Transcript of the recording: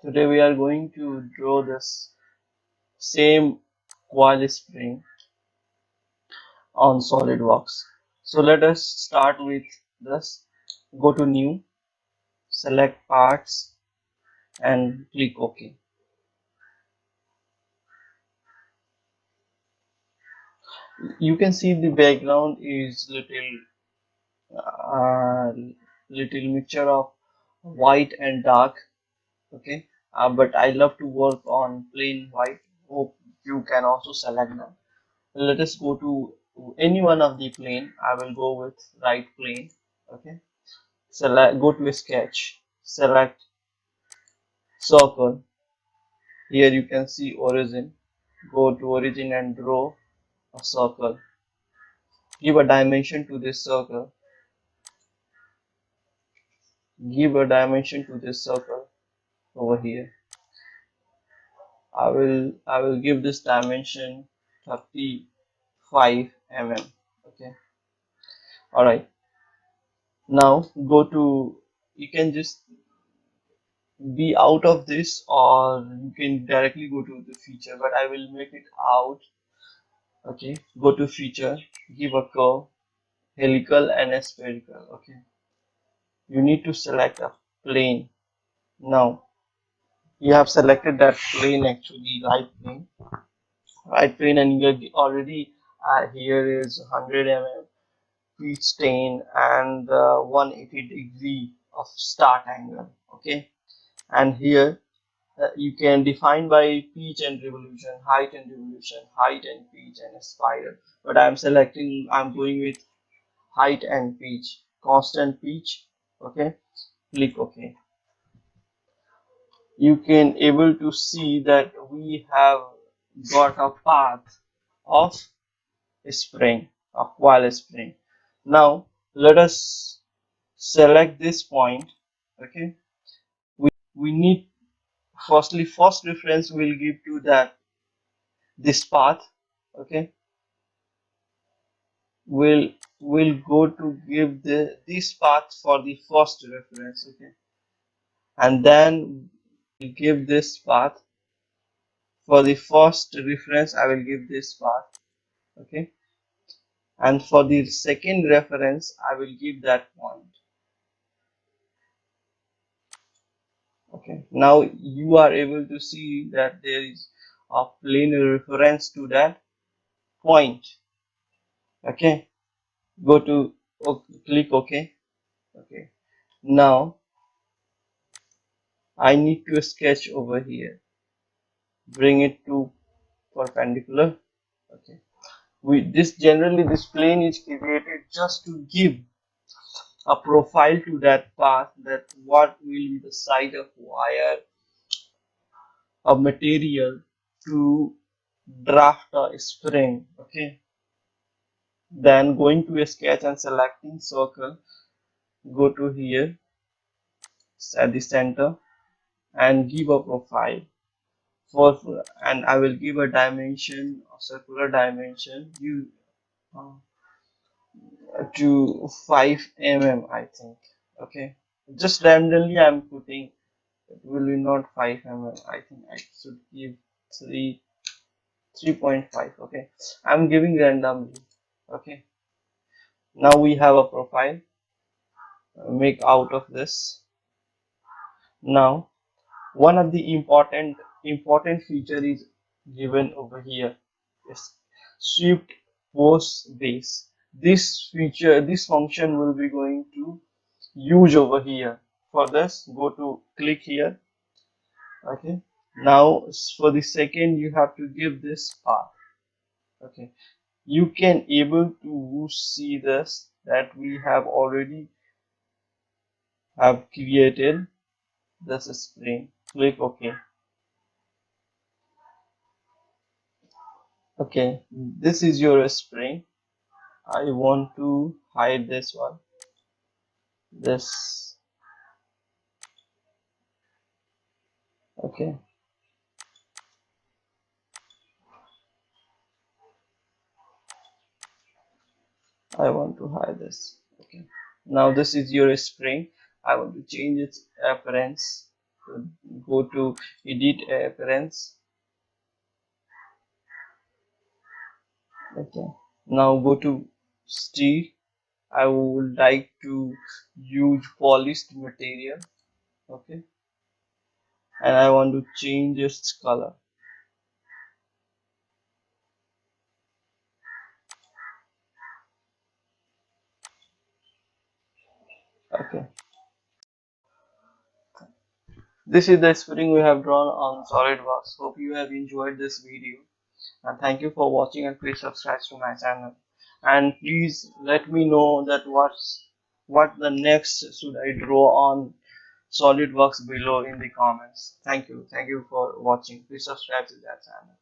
Today we are going to draw this same coil spring on SolidWorks. So let us start with this. Go to new, select parts and click OK. You can see the background is uh, little mixture of white and dark. Okay, but I love to work on plain white. Hope you can also select that. Let us go to any one of the plane. I will go with right plane. Okay, select, go to a sketch, select circle. Here you can see origin. Go to origin and draw a circle. Give a dimension to this circle. Give a dimension to this circle over here. I will give this dimension 35 mm. Okay, all right. Now go to, you can just be out of this or you can directly go to the feature, but I will make it out. Okay, go to feature, give a curve, helical and a spherical. Okay, you need to select a plane. Now you have selected that plane, actually right plane, and you already here is 100 mm pitch stain and 180 degree of start angle. Okay, and here you can define by pitch and revolution, height and pitch and a spiral. But I'm going with height and pitch, constant pitch. Okay, click OK. You can able to see that we have got a path of spring, a coil spring. Now let us select this point. Okay, we need, firstly, first reference we'll give to that this path. Okay, we'll go to give this path for the first reference. Okay, and then we'll give this path for the first reference. I will give this path. Okay, and for the second reference I will give that point. Okay, now you are able to see that there is a plane reference to that point. Okay, go to click OK. Okay, now I need to sketch over here, bring it to perpendicular. Okay, this generally this plane is created just to give a profile to that path, that what will be the side of wire of material to draft a spring. Okay, then going to a sketch and selecting circle, go to here at the center and give a profile for, and I will give a dimension, a circular dimension, you to 5 mm, I think. Okay, just randomly I'm putting, it will be not 5 mm. I think I should give 3.5. Okay, I'm giving randomly. Okay, now we have a profile. Make out of this. Now one of the important feature is given over here is swept post base. This feature, this function will be going to use over here. For this, go to click here. Okay, now for the second you have to give this path. Okay, you can able to see this, that we have already have created this spring. Click OK. Okay, this is your spring. I want to hide this one. This. Okay, I want to hide this. Okay, now this is your spring. I want to change its appearance. So go to edit appearance. Okay. Now go to steel. I would like to use polished material. Okay. And I want to change its color. Okay. This is the spring we have drawn on SolidWorks. Hope you have enjoyed this video. And thank you for watching, and please subscribe to my channel. And please let me know that what the next should I draw on SolidWorks below in the comments. Thank you. Thank you for watching. Please subscribe to that channel.